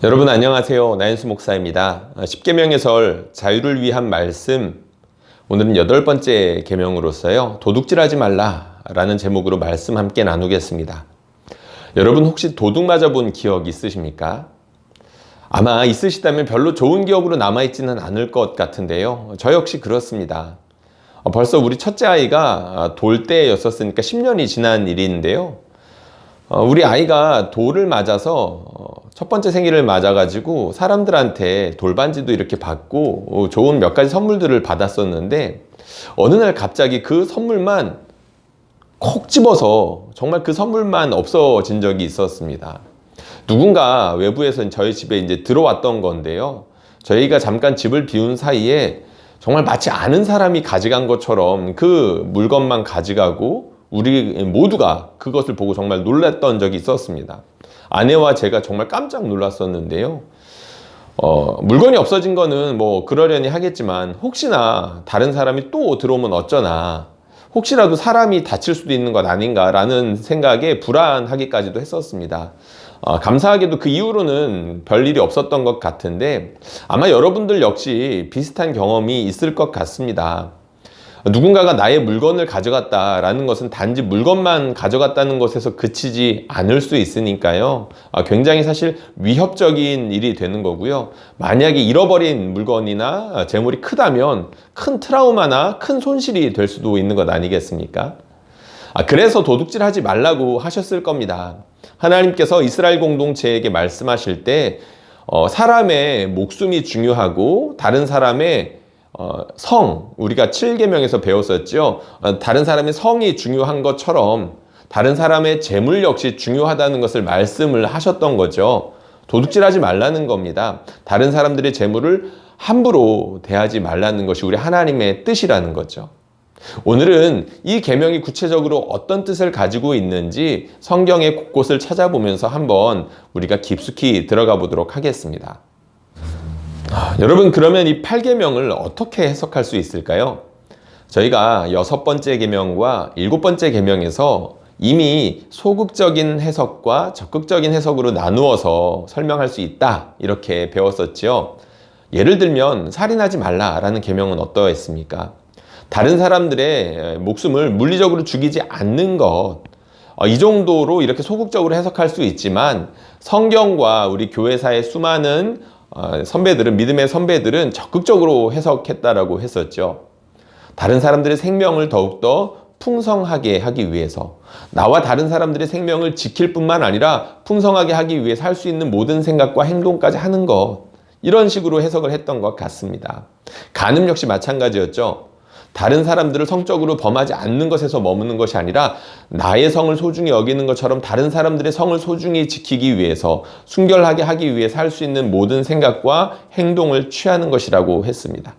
여러분 안녕하세요. 나인수 목사입니다. 십계명의 자유를 위한 말씀, 오늘은 8번째 계명으로서요, 도둑질하지 말라 라는 제목으로 말씀 함께 나누겠습니다. 여러분 혹시 도둑 맞아본 기억 있으십니까? 아마 있으시다면 별로 좋은 기억으로 남아있지는 않을 것 같은데요, 저 역시 그렇습니다. 벌써 우리 첫째 아이가 돌 때였었으니까 10년이 지난 일인데요, 우리 아이가 돌을 맞아서 첫 번째 생일을 맞아가지고 사람들한테 돌반지도 이렇게 받고 좋은 몇 가지 선물들을 받았었는데, 어느 날 갑자기 그 선물만 콕 집어서 정말 그 선물만 없어진 적이 있었습니다. 누군가 외부에서 저희 집에 이제 들어왔던 건데요, 저희가 잠깐 집을 비운 사이에 정말 마치 아는 사람이 가져간 것처럼 그 물건만 가져가고 우리 모두가 그것을 보고 정말 놀랐던 적이 있었습니다. 아내와 제가 정말 깜짝 놀랐었는데요. 물건이 없어진 거는 뭐 그러려니 하겠지만, 혹시나 다른 사람이 또 들어오면 어쩌나, 혹시라도 사람이 다칠 수도 있는 것 아닌가라는 생각에 불안하기까지도 했었습니다. 감사하게도 그 이후로는 별일이 없었던 것 같은데, 아마 여러분들 역시 비슷한 경험이 있을 것 같습니다. 누군가가 나의 물건을 가져갔다라는 것은 단지 물건만 가져갔다는 것에서 그치지 않을 수 있으니까요, 굉장히 사실 위협적인 일이 되는 거고요. 만약에 잃어버린 물건이나 재물이 크다면 큰 트라우마나 큰 손실이 될 수도 있는 것 아니겠습니까? 그래서 도둑질하지 말라고 하셨을 겁니다. 하나님께서 이스라엘 공동체에게 말씀하실 때 사람의 목숨이 중요하고 다른 사람의 우리가 7계명에서 배웠었죠. 다른 사람의 성이 중요한 것처럼 다른 사람의 재물 역시 중요하다는 것을 말씀을 하셨던 거죠. 도둑질하지 말라는 겁니다. 다른 사람들의 재물을 함부로 대하지 말라는 것이 우리 하나님의 뜻이라는 거죠. 오늘은 이 계명이 구체적으로 어떤 뜻을 가지고 있는지 성경의 곳곳을 찾아보면서 한번 우리가 깊숙이 들어가 보도록 하겠습니다. 여러분, 그러면 이 8계명을 어떻게 해석할 수 있을까요? 저희가 6번째 계명과 7번째 계명에서 이미 소극적인 해석과 적극적인 해석으로 나누어서 설명할 수 있다, 이렇게 배웠었죠. 예를 들면 살인하지 말라라는 계명은 어떠했습니까? 다른 사람들의 목숨을 물리적으로 죽이지 않는 것, 이 정도로 이렇게 소극적으로 해석할 수 있지만, 성경과 우리 교회사의 수많은 믿음의 선배들은 적극적으로 해석했다라고 했었죠. 다른 사람들의 생명을 더욱더 풍성하게 하기 위해서, 나와 다른 사람들의 생명을 지킬 뿐만 아니라 풍성하게 하기 위해서 할 수 있는 모든 생각과 행동까지 하는 것, 이런 식으로 해석을 했던 것 같습니다. 간음 역시 마찬가지였죠. 다른 사람들을 성적으로 범하지 않는 것에서 머무는 것이 아니라 나의 성을 소중히 여기는 것처럼 다른 사람들의 성을 소중히 지키기 위해서, 순결하게 하기 위해서 할 수 있는 모든 생각과 행동을 취하는 것이라고 했습니다.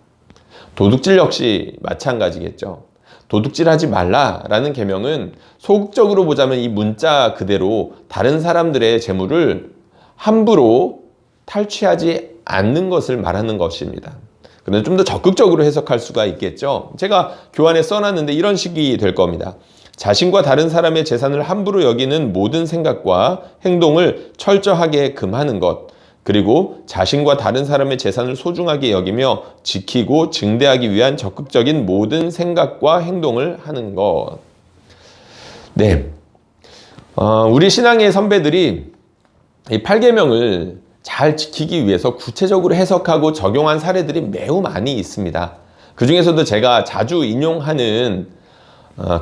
도둑질 역시 마찬가지겠죠. 도둑질하지 말라라는 계명은 소극적으로 보자면 이 문자 그대로 다른 사람들의 재물을 함부로 탈취하지 않는 것을 말하는 것입니다. 그런데 좀 더 적극적으로 해석할 수가 있겠죠. 제가 교환에 써놨는데 이런 식이 될 겁니다. 자신과 다른 사람의 재산을 함부로 여기는 모든 생각과 행동을 철저하게 금하는 것, 그리고 자신과 다른 사람의 재산을 소중하게 여기며 지키고 증대하기 위한 적극적인 모든 생각과 행동을 하는 것. 네, 우리 신앙의 선배들이 이 8계명을 잘 지키기 위해서 구체적으로 해석하고 적용한 사례들이 매우 많이 있습니다. 그 중에서도 제가 자주 인용하는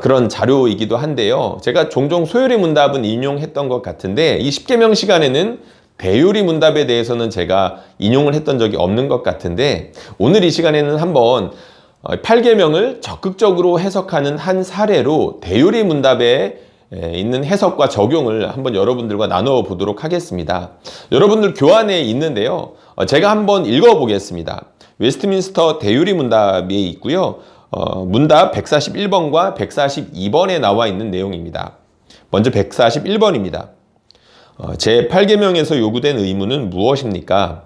그런 자료이기도 한데요, 제가 종종 소요리 문답은 인용했던 것 같은데, 이 10계명 시간에는 배요리 문답에 대해서는 제가 인용을 했던 적이 없는 것 같은데, 오늘 이 시간에는 한번 8계명을 적극적으로 해석하는 한 사례로 대요리 문답에 있는 해석과 적용을 한번 여러분들과 나누어 보도록 하겠습니다. 여러분들 교환에 있는데요, 제가 한번 읽어 보겠습니다. 웨스트민스터 대요리 문답에 있고요, 문답 141번과 142번에 나와 있는 내용입니다. 먼저 141번입니다. 제8계명에서 요구된 의무는 무엇입니까?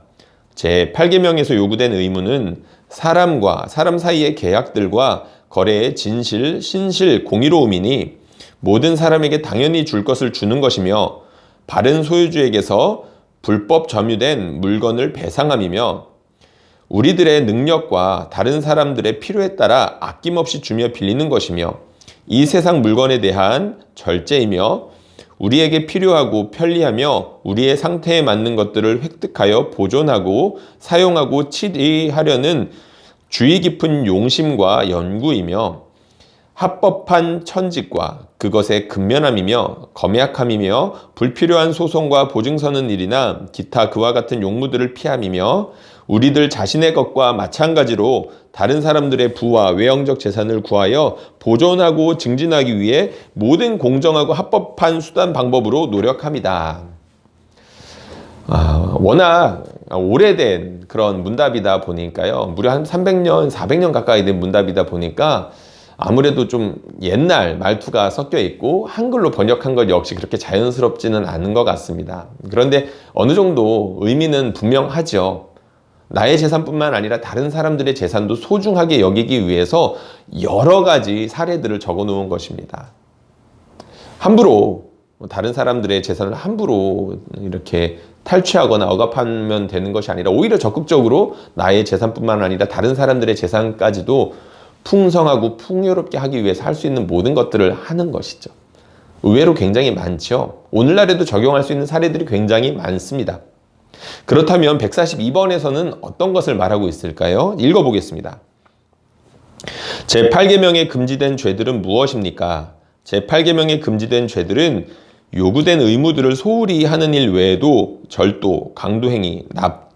제8계명에서 요구된 의무는 사람과 사람 사이의 계약들과 거래의 진실, 신실, 공의로움이니 모든 사람에게 당연히 줄 것을 주는 것이며, 바른 소유주에게서 불법 점유된 물건을 배상함이며 우리들의 능력과 다른 사람들의 필요에 따라 아낌없이 주며 빌리는 것이며 이 세상 물건에 대한 절제이며 우리에게 필요하고 편리하며 우리의 상태에 맞는 것들을 획득하여 보존하고 사용하고 치리하려는 주의 깊은 용심과 연구이며 합법한 천직과 그것의 근면함이며 검약함이며 불필요한 소송과 보증 서는 일이나 기타 그와 같은 용무들을 피함이며 우리들 자신의 것과 마찬가지로 다른 사람들의 부와 외형적 재산을 구하여 보존하고 증진하기 위해 모든 공정하고 합법한 수단 방법으로 노력합니다. 워낙 오래된 그런 문답이다 보니까요. 무려 한 300년, 400년 가까이 된 문답이다 보니까 아무래도 좀 옛날 말투가 섞여 있고 한글로 번역한 것 역시 그렇게 자연스럽지는 않은 것 같습니다. 그런데 어느 정도 의미는 분명하죠. 나의 재산뿐만 아니라 다른 사람들의 재산도 소중하게 여기기 위해서 여러 가지 사례들을 적어 놓은 것입니다. 함부로 다른 사람들의 재산을 함부로 이렇게 탈취하거나 억압하면 되는 것이 아니라 오히려 적극적으로 나의 재산뿐만 아니라 다른 사람들의 재산까지도 풍성하고 풍요롭게 하기 위해서 할 수 있는 모든 것들을 하는 것이죠. 의외로 굉장히 많죠. 오늘날에도 적용할 수 있는 사례들이 굉장히 많습니다. 그렇다면 142번에서는 어떤 것을 말하고 있을까요? 읽어보겠습니다. 제8계명에 금지된 죄들은 무엇입니까? 제8계명에 금지된 죄들은 요구된 의무들을 소홀히 하는 일 외에도 절도, 강도행위,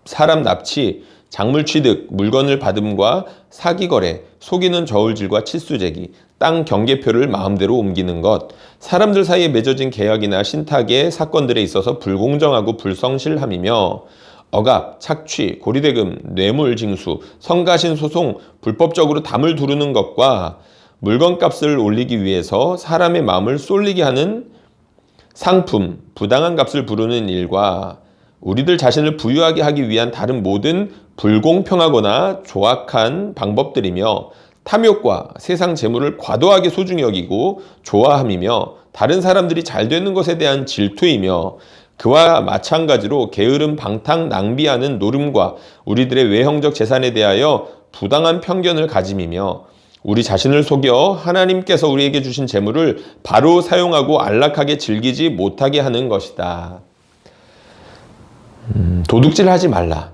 사람 납치, 작물 취득, 물건을 받음과 사기거래, 속이는 저울질과 치수제기, 땅 경계표를 마음대로 옮기는 것, 사람들 사이에 맺어진 계약이나 신탁의 사건들에 있어서 불공정하고 불성실함이며 억압, 착취, 고리대금, 뇌물징수, 성가신 소송, 불법적으로 담을 두르는 것과 물건값을 올리기 위해서 사람의 마음을 쏠리게 하는 상품, 부당한 값을 부르는 일과 우리들 자신을 부유하게 하기 위한 다른 모든 불공평하거나 조악한 방법들이며 탐욕과 세상 재물을 과도하게 소중히 여기고 좋아함이며 다른 사람들이 잘 되는 것에 대한 질투이며 그와 마찬가지로 게으름 방탕 낭비하는 노름과 우리들의 외형적 재산에 대하여 부당한 편견을 가짐이며 우리 자신을 속여 하나님께서 우리에게 주신 재물을 바로 사용하고 안락하게 즐기지 못하게 하는 것이다. 도둑질하지 말라.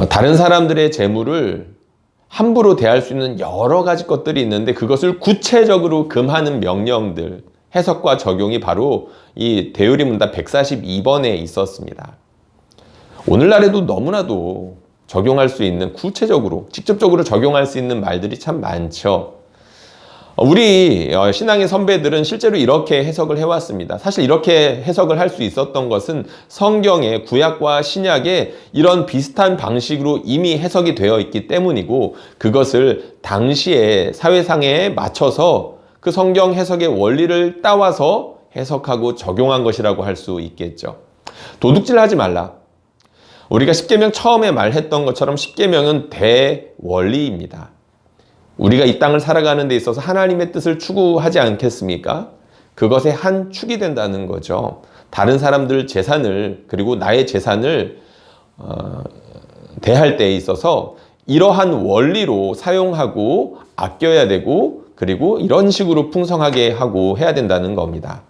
다른 사람들의 재물을 함부로 대할 수 있는 여러 가지 것들이 있는데 그것을 구체적으로 금하는 명령들, 해석과 적용이 바로 이 대요리문답 142번에 있었습니다. 오늘날에도 너무나도 적용할 수 있는 구체적으로, 직접적으로 적용할 수 있는 말들이 참 많죠. 우리 신앙의 선배들은 실제로 이렇게 해석을 해왔습니다. 사실 이렇게 해석을 할 수 있었던 것은 성경의 구약과 신약에 이런 비슷한 방식으로 이미 해석이 되어 있기 때문이고 그것을 당시의 사회상에 맞춰서 그 성경 해석의 원리를 따와서 해석하고 적용한 것이라고 할 수 있겠죠. 도둑질하지 말라. 우리가 십계명 처음에 말했던 것처럼 십계명은 대원리입니다. 우리가 이 땅을 살아가는 데 있어서 하나님의 뜻을 추구하지 않겠습니까? 그것의 한 축이 된다는 거죠. 다른 사람들 재산을 그리고 나의 재산을 대할 때에 있어서 이러한 원리로 사용하고 아껴야 되고 그리고 이런 식으로 풍성하게 하고 해야 된다는 겁니다.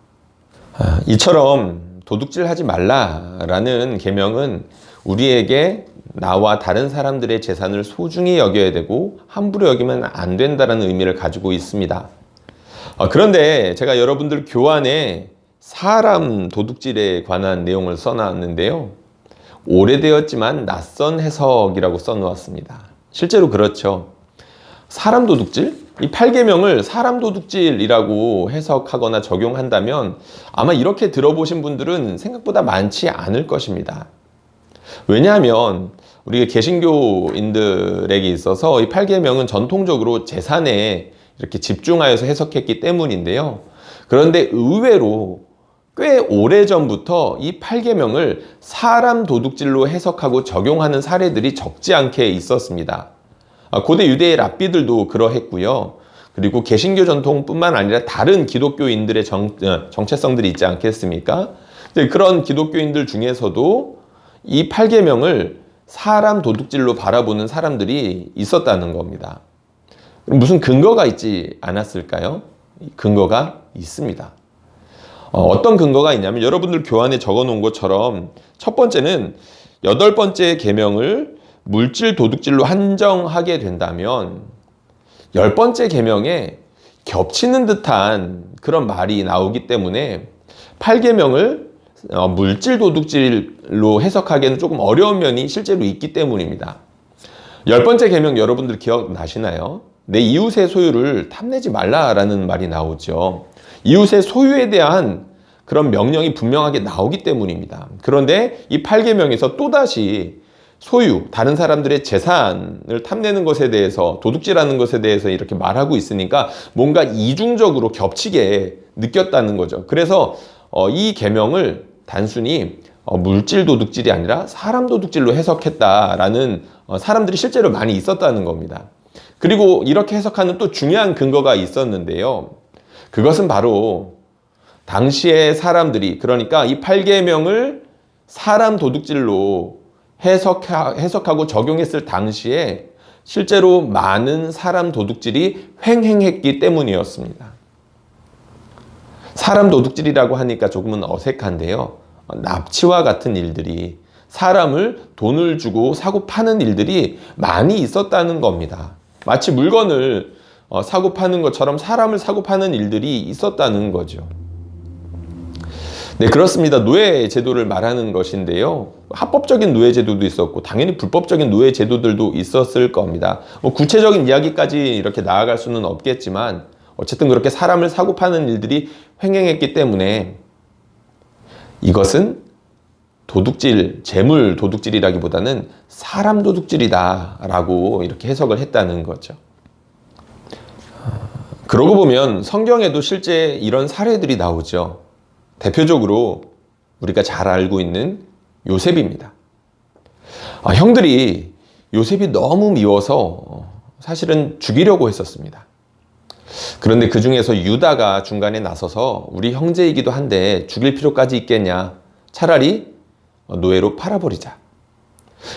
이처럼 도둑질하지 말라라는 계명은 우리에게 나와 다른 사람들의 재산을 소중히 여겨야 되고 함부로 여기면 안 된다는 의미를 가지고 있습니다. 그런데 제가 여러분들 교환에 사람 도둑질에 관한 내용을 써놨는데요. 오래되었지만 낯선 해석이라고 써놓았습니다. 실제로 그렇죠. 사람 도둑질? 이 8계명을 사람 도둑질이라고 해석하거나 적용한다면 아마 이렇게 들어보신 분들은 생각보다 많지 않을 것입니다. 왜냐하면 우리가 개신교인들에게 있어서 이 8계명은 전통적으로 재산에 이렇게 집중하여서 해석했기 때문인데요. 그런데 의외로 꽤 오래전부터 이 8계명을 사람 도둑질로 해석하고 적용하는 사례들이 적지 않게 있었습니다. 고대 유대의 랍비들도 그러했고요. 그리고 개신교 전통뿐만 아니라 다른 기독교인들의 정체성들이 있지 않겠습니까? 근데 그런 기독교인들 중에서도 이 8계명을 사람 도둑질로 바라보는 사람들이 있었다는 겁니다. 무슨 근거가 있지 않았을까요? 근거가 있습니다. 어떤 근거가 있냐면 여러분들 교환에 적어 놓은 것처럼 첫 번째는 8번째 계명을 물질 도둑질로 한정하게 된다면 10번째 계명에 겹치는 듯한 그런 말이 나오기 때문에 8계명을 물질 도둑질로 해석하기에는 조금 어려운 면이 실제로 있기 때문입니다. 10번째 계명 여러분들 기억나시나요? 내 이웃의 소유를 탐내지 말라라는 말이 나오죠. 이웃의 소유에 대한 그런 명령이 분명하게 나오기 때문입니다. 그런데 이 8계명에서 또다시 소유, 다른 사람들의 재산을 탐내는 것에 대해서, 도둑질하는 것에 대해서 이렇게 말하고 있으니까 뭔가 이중적으로 겹치게 느꼈다는 거죠. 그래서 이 계명을 단순히 물질 도둑질이 아니라 사람 도둑질로 해석했다라는 사람들이 실제로 많이 있었다는 겁니다. 그리고 이렇게 해석하는 또 중요한 근거가 있었는데요. 그것은 바로 당시의 사람들이, 그러니까 이 8계명을 사람 도둑질로 해석하고 적용했을 당시에 실제로 많은 사람 도둑질이 횡행했기 때문이었습니다. 사람 도둑질이라고 하니까 조금은 어색한데요. 납치와 같은 일들이, 사람을 돈을 주고 사고 파는 일들이 많이 있었다는 겁니다. 마치 물건을 사고 파는 것처럼 사람을 사고 파는 일들이 있었다는 거죠. 네, 그렇습니다. 노예 제도를 말하는 것인데요. 합법적인 노예 제도도 있었고 당연히 불법적인 노예 제도들도 있었을 겁니다. 구체적인 이야기까지 이렇게 나아갈 수는 없겠지만 어쨌든 그렇게 사람을 사고 파는 일들이 횡행했기 때문에 이것은 도둑질, 재물 도둑질이라기보다는 사람 도둑질이다 라고 이렇게 해석을 했다는 거죠. 그러고 보면 성경에도 실제 이런 사례들이 나오죠. 대표적으로 우리가 잘 알고 있는 요셉입니다. 형들이 요셉이 너무 미워서 사실은 죽이려고 했었습니다. 그런데 그 중에서 유다가 중간에 나서서 우리 형제이기도 한데 죽일 필요까지 있겠냐, 차라리 노예로 팔아버리자.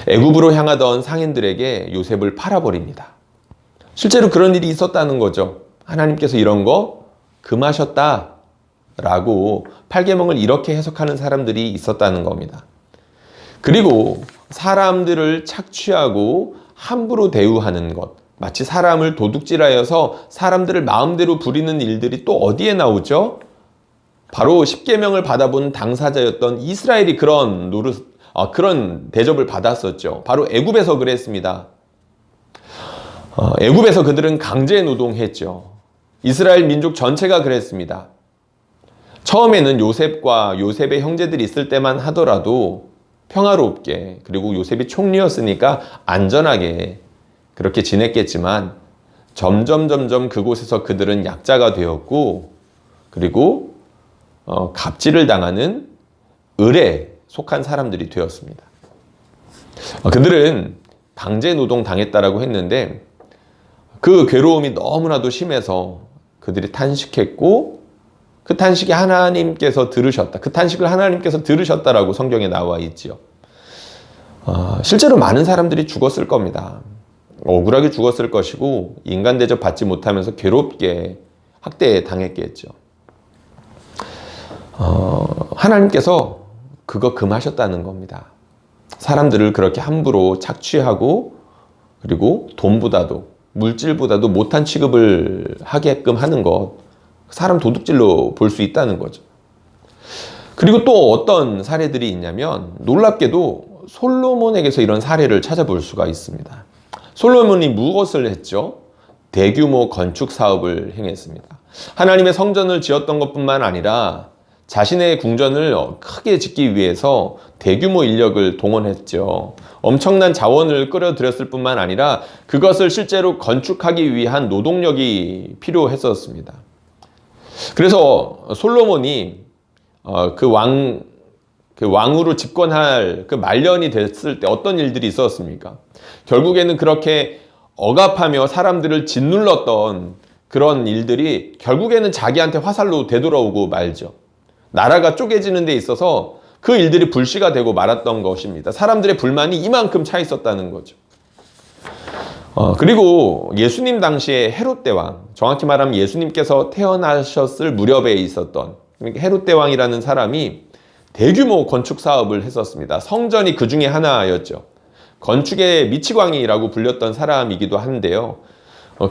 애굽으로 향하던 상인들에게 요셉을 팔아버립니다. 실제로 그런 일이 있었다는 거죠. 하나님께서 이런 거 금하셨다 라고 8계명을 이렇게 해석하는 사람들이 있었다는 겁니다. 그리고 사람들을 착취하고 함부로 대우하는 것, 마치 사람을 도둑질하여서 사람들을 마음대로 부리는 일들이 또 어디에 나오죠? 바로 10계명을 받아본 당사자였던 이스라엘이 그런 대접을 받았었죠. 바로 애굽에서 그랬습니다. 애굽에서 그들은 강제 노동했죠. 이스라엘 민족 전체가 그랬습니다. 처음에는 요셉과 요셉의 형제들이 있을 때만 하더라도 평화롭게, 그리고 요셉이 총리였으니까 안전하게 그렇게 지냈겠지만 점점 그곳에서 그들은 약자가 되었고, 그리고 갑질을 당하는 을에 속한 사람들이 되었습니다. 그들은 강제 노동 당했다라고 했는데 그 괴로움이 너무나도 심해서 그들이 탄식했고, 그 탄식이 하나님께서 들으셨다. 그 탄식을 하나님께서 들으셨다라고 성경에 나와 있지요. 실제로 많은 사람들이 죽었을 겁니다. 억울하게 죽었을 것이고 인간 대접 받지 못하면서 괴롭게 학대 당했겠죠. 하나님께서 그거 금하셨다는 겁니다. 사람들을 그렇게 함부로 착취하고, 그리고 돈보다도 물질보다도 못한 취급을 하게끔 하는 것, 사람 도둑질로 볼 수 있다는 거죠. 그리고 또 어떤 사례들이 있냐면 놀랍게도 솔로몬에게서 이런 사례를 찾아볼 수가 있습니다. 솔로몬이 무엇을 했죠? 대규모 건축 사업을 행했습니다. 하나님의 성전을 지었던 것뿐만 아니라 자신의 궁전을 크게 짓기 위해서 대규모 인력을 동원했죠. 엄청난 자원을 끌어들였을 뿐만 아니라 그것을 실제로 건축하기 위한 노동력이 필요했었습니다. 그래서 솔로몬이 왕으로 집권할 그 말년이 됐을 때 어떤 일들이 있었습니까? 결국에는 그렇게 억압하며 사람들을 짓눌렀던 그런 일들이 결국에는 자기한테 화살로 되돌아오고 말죠. 나라가 쪼개지는 데 있어서 그 일들이 불씨가 되고 말았던 것입니다. 사람들의 불만이 이만큼 차 있었다는 거죠. 그리고 예수님 당시에 헤롯 대왕, 정확히 말하면 예수님께서 태어나셨을 무렵에 있었던 헤롯 대왕이라는 사람이 대규모 건축 사업을 했었습니다. 성전이 그 중에 하나였죠. 건축의 미치광이라고 불렸던 사람이기도 한데요.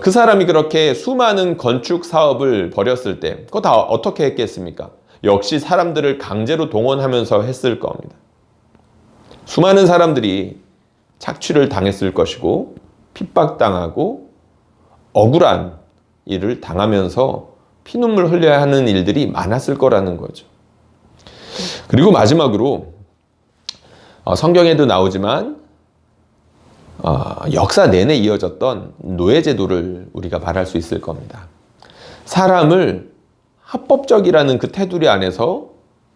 그 사람이 그렇게 수많은 건축 사업을 벌였을 때 그거 다 어떻게 했겠습니까? 역시 사람들을 강제로 동원하면서 했을 겁니다. 수많은 사람들이 착취를 당했을 것이고 핍박당하고 억울한 일을 당하면서 피눈물 흘려야 하는 일들이 많았을 거라는 거죠. 그리고 마지막으로 성경에도 나오지만 역사 내내 이어졌던 노예제도를 우리가 말할 수 있을 겁니다. 사람을 합법적이라는 그 테두리 안에서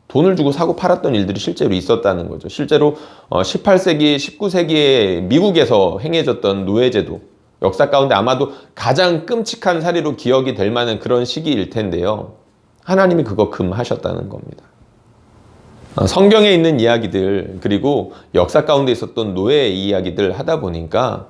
돈을 주고 사고 팔았던 일들이 실제로 있었다는 거죠. 실제로 18세기, 19세기에 미국에서 행해졌던 노예제도, 역사 가운데 아마도 가장 끔찍한 사례로 기억이 될 만한 그런 시기일 텐데요. 하나님이 그거 금하셨다는 겁니다. 성경에 있는 이야기들, 그리고 역사 가운데 있었던 노예 이야기들 하다 보니까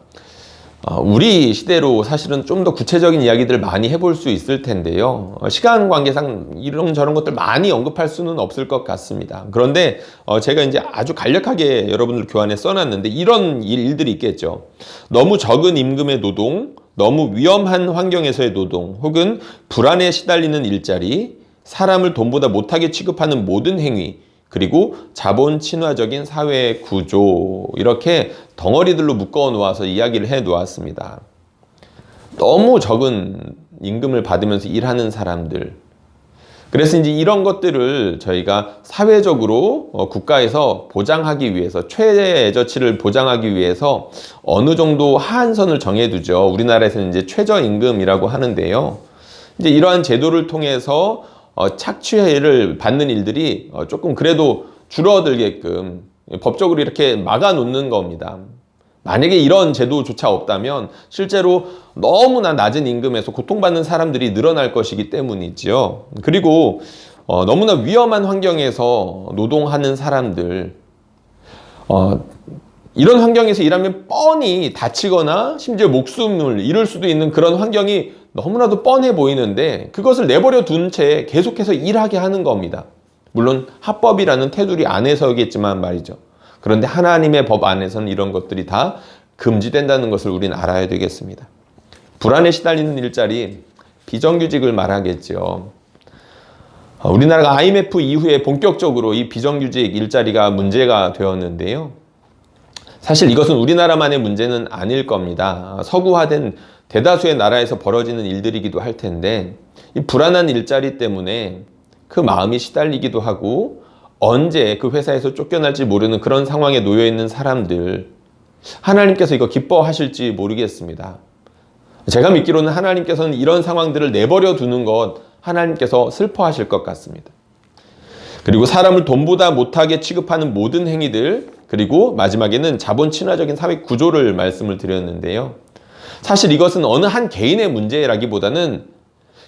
우리 시대로 사실은 좀 더 구체적인 이야기들을 많이 해볼 수 있을 텐데요. 시간 관계상 이런저런 것들 많이 언급할 수는 없을 것 같습니다. 그런데 제가 이제 아주 간략하게 여러분들 교환에 써놨는데 이런 일들이 있겠죠. 너무 적은 임금의 노동, 너무 위험한 환경에서의 노동, 혹은 불안에 시달리는 일자리, 사람을 돈보다 못하게 취급하는 모든 행위, 그리고 자본 친화적인 사회 구조, 이렇게 덩어리들로 묶어 놓아서 이야기를 해 놓았습니다. 너무 적은 임금을 받으면서 일하는 사람들. 그래서 이제 이런 것들을 저희가 사회적으로 국가에서 보장하기 위해서, 최저치를 보장하기 위해서 어느 정도 하한선을 정해두죠. 우리나라에서는 이제 최저임금이라고 하는데요. 이제 이러한 제도를 통해서 착취를 받는 일들이 조금 그래도 줄어들게끔 법적으로 이렇게 막아놓는 겁니다. 만약에 이런 제도조차 없다면 실제로 너무나 낮은 임금에서 고통받는 사람들이 늘어날 것이기 때문이지요. 그리고 너무나 위험한 환경에서 노동하는 사람들, 이런 환경에서 일하면 뻔히 다치거나 심지어 목숨을 잃을 수도 있는 그런 환경이 너무나도 뻔해 보이는데 그것을 내버려 둔 채 계속해서 일하게 하는 겁니다. 물론 합법이라는 테두리 안에서겠지만 말이죠. 그런데 하나님의 법 안에서는 이런 것들이 다 금지된다는 것을 우리는 알아야 되겠습니다. 불안에 시달리는 일자리, 비정규직을 말하겠죠. 우리나라가 IMF 이후에 본격적으로 이 비정규직 일자리가 문제가 되었는데요. 사실 이것은 우리나라만의 문제는 아닐 겁니다. 서구화된 대다수의 나라에서 벌어지는 일들이기도 할 텐데 이 불안한 일자리 때문에 그 마음이 시달리기도 하고 언제 그 회사에서 쫓겨날지 모르는 그런 상황에 놓여 있는 사람들, 하나님께서 이거 기뻐하실지 모르겠습니다. 제가 믿기로는 하나님께서는 이런 상황들을 내버려 두는 것 하나님께서 슬퍼하실 것 같습니다. 그리고 사람을 돈보다 못하게 취급하는 모든 행위들, 그리고 마지막에는 자본 친화적인 사회 구조를 말씀을 드렸는데요. 사실 이것은 어느 한 개인의 문제라기보다는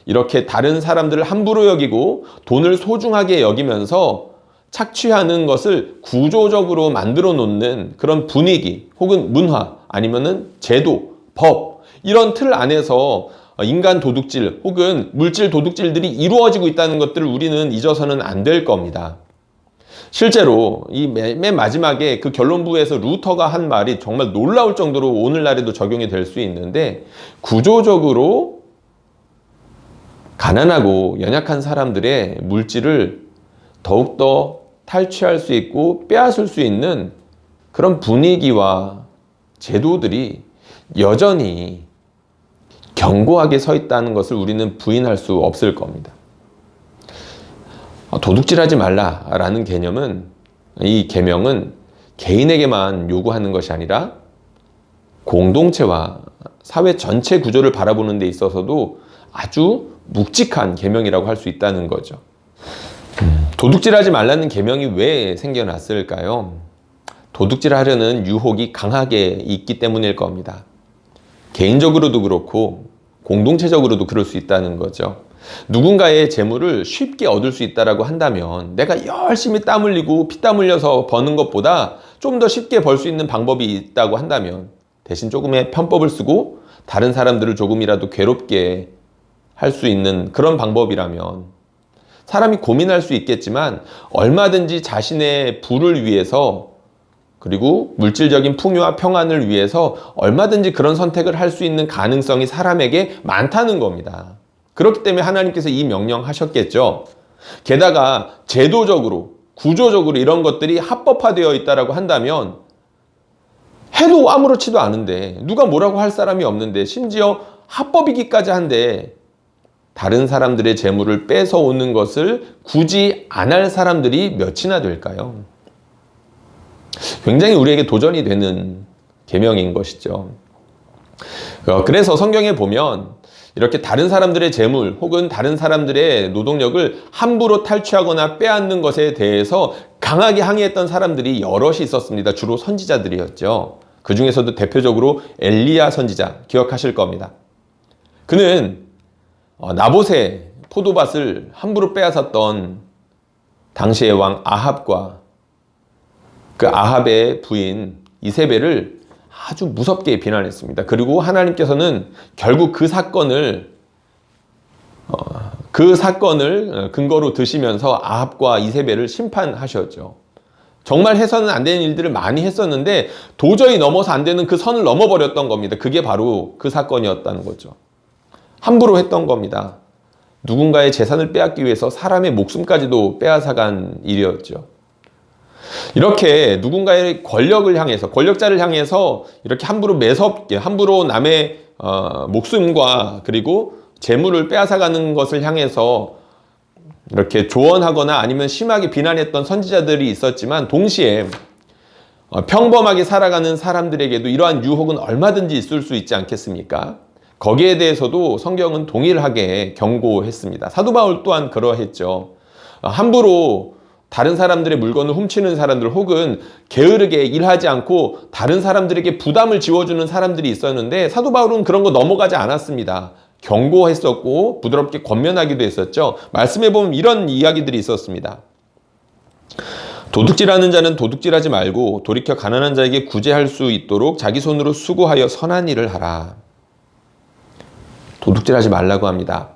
이렇게 다른 사람들을 함부로 여기고 돈을 소중하게 여기면서 착취하는 것을 구조적으로 만들어 놓는 그런 분위기 혹은 문화 아니면은 제도, 법 이런 틀 안에서 인간 도둑질 혹은 물질 도둑질들이 이루어지고 있다는 것들을 우리는 잊어서는 안 될 겁니다. 실제로 이 맨 마지막에 그 결론부에서 루터가 한 말이 정말 놀라울 정도로 오늘날에도 적용이 될 수 있는데 구조적으로 가난하고 연약한 사람들의 물질을 더욱더 탈취할 수 있고 빼앗을 수 있는 그런 분위기와 제도들이 여전히 견고하게 서 있다는 것을 우리는 부인할 수 없을 겁니다. 도둑질하지 말라라는 개념은, 이 계명은 개인에게만 요구하는 것이 아니라 공동체와 사회 전체 구조를 바라보는 데 있어서도 아주 묵직한 계명이라고 할 수 있다는 거죠. 도둑질하지 말라는 계명이 왜 생겨났을까요? 도둑질하려는 유혹이 강하게 있기 때문일 겁니다. 개인적으로도 그렇고 공동체적으로도 그럴 수 있다는 거죠. 누군가의 재물을 쉽게 얻을 수 있다라고 한다면 내가 열심히 땀 흘리고 피땀 흘려서 버는 것보다 좀 더 쉽게 벌 수 있는 방법이 있다고 한다면 대신 조금의 편법을 쓰고 다른 사람들을 조금이라도 괴롭게 할 수 있는 그런 방법이라면 사람이 고민할 수 있겠지만 얼마든지 자신의 부를 위해서 그리고 물질적인 풍요와 평안을 위해서 얼마든지 그런 선택을 할 수 있는 가능성이 사람에게 많다는 겁니다. 그렇기 때문에 하나님께서 이 명령하셨겠죠. 게다가 제도적으로, 구조적으로 이런 것들이 합법화되어 있다고 한다면 해도 아무렇지도 않은데 누가 뭐라고 할 사람이 없는데 심지어 합법이기까지 한데 다른 사람들의 재물을 뺏어오는 것을 굳이 안 할 사람들이 몇이나 될까요? 굉장히 우리에게 도전이 되는 계명인 것이죠. 그래서 성경에 보면 이렇게 다른 사람들의 재물 혹은 다른 사람들의 노동력을 함부로 탈취하거나 빼앗는 것에 대해서 강하게 항의했던 사람들이 여럿이 있었습니다. 주로 선지자들이었죠. 그 중에서도 대표적으로 엘리야 선지자 기억하실 겁니다. 그는 나봇의 포도밭을 함부로 빼앗았던 당시의 왕 아합과 그 아합의 부인 이세벨을 아주 무섭게 비난했습니다. 그리고 하나님께서는 결국 그 사건을 근거로 드시면서 아합과 이세벨을 심판하셨죠. 정말 해서는 안 되는 일들을 많이 했었는데 도저히 넘어서 안 되는 그 선을 넘어버렸던 겁니다. 그게 바로 그 사건이었다는 거죠. 함부로 했던 겁니다. 누군가의 재산을 빼앗기 위해서 사람의 목숨까지도 빼앗아간 일이었죠. 이렇게 누군가의 권력을 향해서, 권력자를 향해서 이렇게 함부로 매섭게, 함부로 남의 목숨과 그리고 재물을 빼앗아가는 것을 향해서 이렇게 조언하거나 아니면 심하게 비난했던 선지자들이 있었지만 동시에 평범하게 살아가는 사람들에게도 이러한 유혹은 얼마든지 있을 수 있지 않겠습니까? 거기에 대해서도 성경은 동일하게 경고했습니다. 사도 바울 또한 그러했죠. 함부로 다른 사람들의 물건을 훔치는 사람들 혹은 게으르게 일하지 않고 다른 사람들에게 부담을 지워주는 사람들이 있었는데 사도 바울은 그런 거 넘어가지 않았습니다. 경고했었고 부드럽게 권면하기도 했었죠. 말씀해 보면 이런 이야기들이 있었습니다. 도둑질하는 자는 도둑질하지 말고 돌이켜 가난한 자에게 구제할 수 있도록 자기 손으로 수고하여 선한 일을 하라. 도둑질하지 말라고 합니다.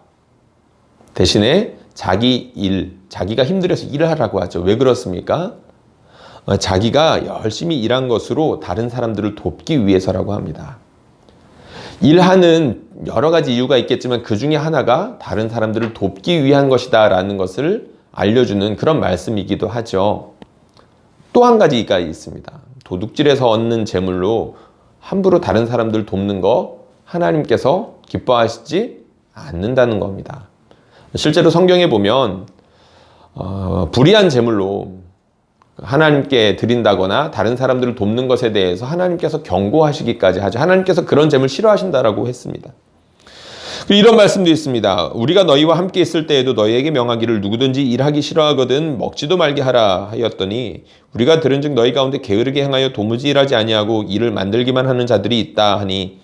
대신에 자기 일, 자기가 힘들어서 일을 하라고 하죠. 왜 그렇습니까? 자기가 열심히 일한 것으로 다른 사람들을 돕기 위해서라고 합니다. 일하는 여러 가지 이유가 있겠지만 그 중에 하나가 다른 사람들을 돕기 위한 것이다 라는 것을 알려주는 그런 말씀이기도 하죠. 또 한 가지가 있습니다. 도둑질에서 얻는 재물로 함부로 다른 사람들 돕는 거 하나님께서 기뻐하시지 않는다는 겁니다. 실제로 성경에 보면 불의한 재물로 하나님께 드린다거나 다른 사람들을 돕는 것에 대해서 하나님께서 경고하시기까지 하죠. 하나님께서 그런 재물 싫어하신다라고 했습니다. 이런 말씀도 있습니다. 우리가 너희와 함께 있을 때에도 너희에게 명하기를 누구든지 일하기 싫어하거든 먹지도 말게 하라 하였더니 우리가 들은즉 너희 가운데 게으르게 행하여 도무지 일하지 아니하고 일을 만들기만 하는 자들이 있다 하니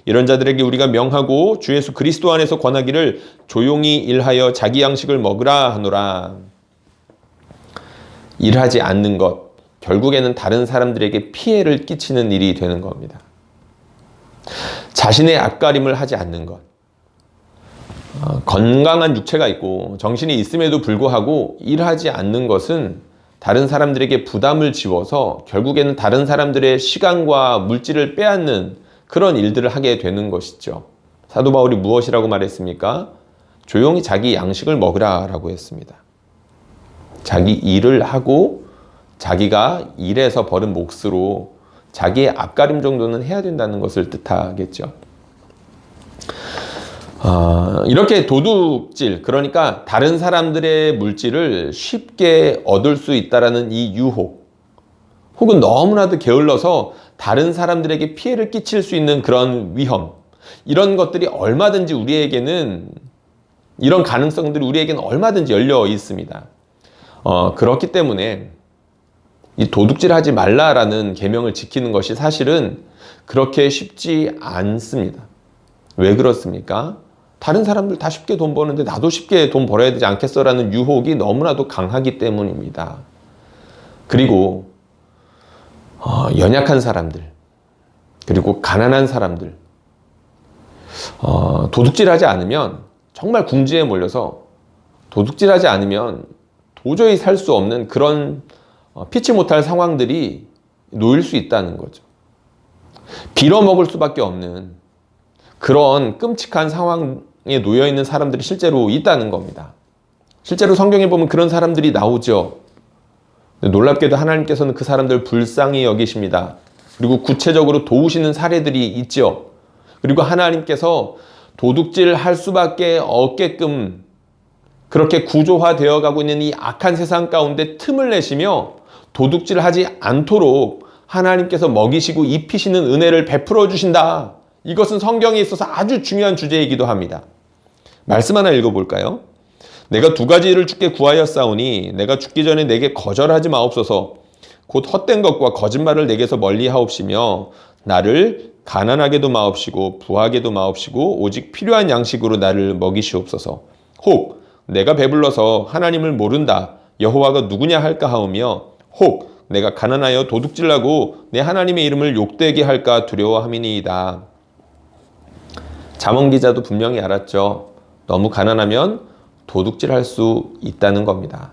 이런 자들에게 우리가 명하고 주 예수 그리스도 안에서 권하기를 조용히 일하여 자기 양식을 먹으라 하노라. 일하지 않는 것, 결국에는 다른 사람들에게 피해를 끼치는 일이 되는 겁니다. 자신의 앞가림을 하지 않는 것. 건강한 육체가 있고 정신이 있음에도 불구하고 일하지 않는 것은 다른 사람들에게 부담을 지워서 결국에는 다른 사람들의 시간과 물질을 빼앗는 그런 일들을 하게 되는 것이죠. 사도 바울이 무엇이라고 말했습니까? 조용히 자기 양식을 먹으라 라고 했습니다. 자기 일을 하고 자기가 일해서 버는 몫으로 자기의 앞가림 정도는 해야 된다는 것을 뜻하겠죠. 이렇게 도둑질, 그러니까 다른 사람들의 물질을 쉽게 얻을 수 있다는 이 유혹, 혹은 너무나도 게을러서 다른 사람들에게 피해를 끼칠 수 있는 그런 위험, 이런 것들이 얼마든지 우리에게는, 이런 가능성들이 우리에게는 얼마든지 열려 있습니다. 그렇기 때문에 이 도둑질하지 말라라는 계명을 지키는 것이 사실은 그렇게 쉽지 않습니다. 왜 그렇습니까? 다른 사람들 다 쉽게 돈 버는데 나도 쉽게 돈 벌어야 되지 않겠어라는 유혹이 너무나도 강하기 때문입니다. 그리고 연약한 사람들, 그리고 가난한 사람들, 도둑질하지 않으면 정말 궁지에 몰려서 도둑질하지 않으면 도저히 살 수 없는 그런 피치 못할 상황들이 놓일 수 있다는 거죠. 빌어먹을 수밖에 없는 그런 끔찍한 상황에 놓여 있는 사람들이 실제로 있다는 겁니다. 실제로 성경에 보면 그런 사람들이 나오죠. 놀랍게도 하나님께서는 그 사람들 불쌍히 여기십니다. 그리고 구체적으로 도우시는 사례들이 있죠. 그리고 하나님께서 도둑질 할 수밖에 없게끔 그렇게 구조화되어 가고 있는 이 악한 세상 가운데 틈을 내시며 도둑질하지 않도록 하나님께서 먹이시고 입히시는 은혜를 베풀어 주신다. 이것은 성경에 있어서 아주 중요한 주제이기도 합니다. 말씀 하나 읽어볼까요? 내가 두 가지를 주께 구하였사오니 내가 죽기 전에 내게 거절하지 마옵소서. 곧 헛된 것과 거짓말을 내게서 멀리하옵시며 나를 가난하게도 마옵시고 부하게도 마옵시고 오직 필요한 양식으로 나를 먹이시옵소서. 혹 내가 배불러서 하나님을 모른다 여호와가 누구냐 할까 하오며 혹 내가 가난하여 도둑질하고 내 하나님의 이름을 욕되게 할까 두려워함이니이다. 잠언 기자도 분명히 알았죠. 너무 가난하면 도둑질할 수 있다는 겁니다.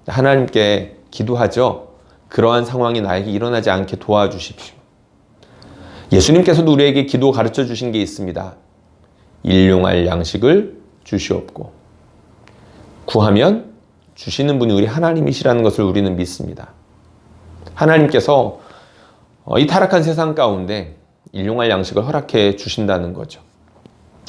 하나님께 기도하죠. 그러한 상황이 나에게 일어나지 않게 도와주십시오. 예수님께서도 우리에게 기도 가르쳐 주신 게 있습니다. 일용할 양식을 주시옵고 구하면 주시는 분이 우리 하나님이시라는 것을 우리는 믿습니다. 하나님께서 이 타락한 세상 가운데 일용할 양식을 허락해 주신다는 거죠.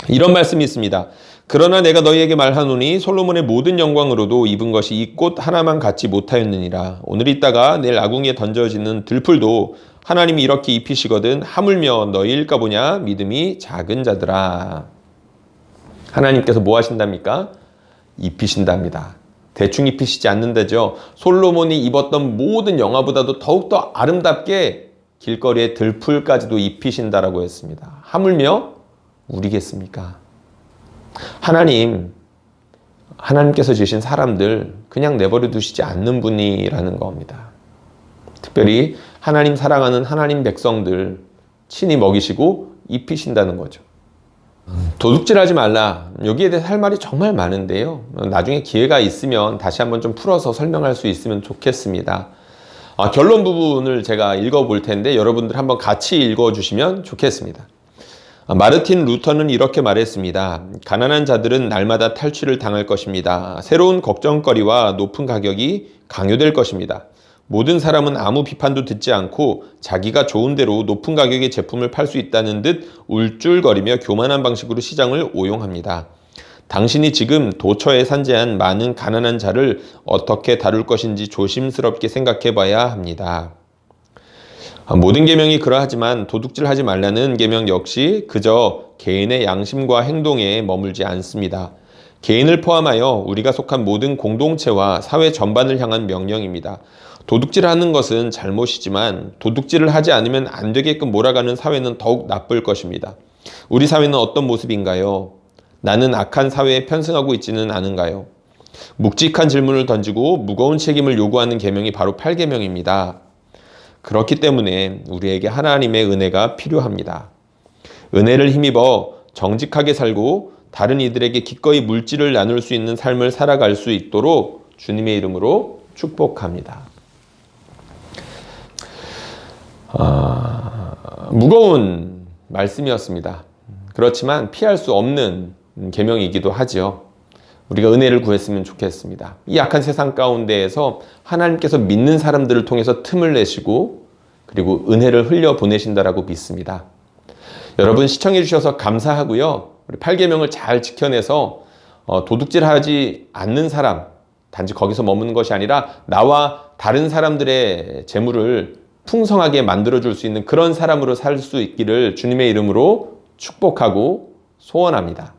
이런 말씀이 있습니다. 그러나 내가 너희에게 말하노니 솔로몬의 모든 영광으로도 입은 것이 이 꽃 하나만 갖지 못하였느니라. 오늘 있다가 내일 아궁이에 던져지는 들풀도 하나님이 이렇게 입히시거든 하물며 너희일까 보냐 믿음이 작은 자들아. 하나님께서 뭐 하신답니까? 입히신답니다. 대충 입히시지 않는다죠. 솔로몬이 입었던 모든 영화보다도 더욱더 아름답게 길거리의 들풀까지도 입히신다라고 했습니다. 하물며 우리겠습니까? 하나님께서 주신 사람들 그냥 내버려 두시지 않는 분이라는 겁니다. 특별히 하나님 사랑하는 하나님 백성들 친히 먹이시고 입히신다는 거죠. 도둑질하지 말라. 여기에 대해서 할 말이 정말 많은데요. 나중에 기회가 있으면 다시 한번 좀 풀어서 설명할 수 있으면 좋겠습니다. 결론 부분을 제가 읽어볼 텐데 여러분들 한번 같이 읽어주시면 좋겠습니다. 마르틴 루터는 이렇게 말했습니다. 가난한 자들은 날마다 탈취를 당할 것입니다. 새로운 걱정거리와 높은 가격이 강요될 것입니다. 모든 사람은 아무 비판도 듣지 않고 자기가 좋은 대로 높은 가격의 제품을 팔 수 있다는 듯 울줄거리며 교만한 방식으로 시장을 오용합니다. 당신이 지금 도처에 산재한 많은 가난한 자를 어떻게 다룰 것인지 조심스럽게 생각해 봐야 합니다. 모든 계명이 그러하지만 도둑질하지 말라는 계명 역시 그저 개인의 양심과 행동에 머물지 않습니다. 개인을 포함하여 우리가 속한 모든 공동체와 사회 전반을 향한 명령입니다. 도둑질하는 것은 잘못이지만 도둑질을 하지 않으면 안 되게끔 몰아가는 사회는 더욱 나쁠 것입니다. 우리 사회는 어떤 모습인가요? 나는 악한 사회에 편승하고 있지는 않은가요? 묵직한 질문을 던지고 무거운 책임을 요구하는 계명이 바로 8계명입니다. 그렇기 때문에 우리에게 하나님의 은혜가 필요합니다. 은혜를 힘입어 정직하게 살고 다른 이들에게 기꺼이 물질을 나눌 수 있는 삶을 살아갈 수 있도록 주님의 이름으로 축복합니다. 무거운 말씀이었습니다. 그렇지만 피할 수 없는 계명이기도 하죠. 우리가 은혜를 구했으면 좋겠습니다. 이 악한 세상 가운데에서 하나님께서 믿는 사람들을 통해서 틈을 내시고 그리고 은혜를 흘려 보내신다라고 믿습니다. 여러분 시청해 주셔서 감사하고요. 우리 8계명을 잘 지켜내서 도둑질하지 않는 사람, 단지 거기서 머무는 것이 아니라 나와 다른 사람들의 재물을 풍성하게 만들어줄 수 있는 그런 사람으로 살 수 있기를 주님의 이름으로 축복하고 소원합니다.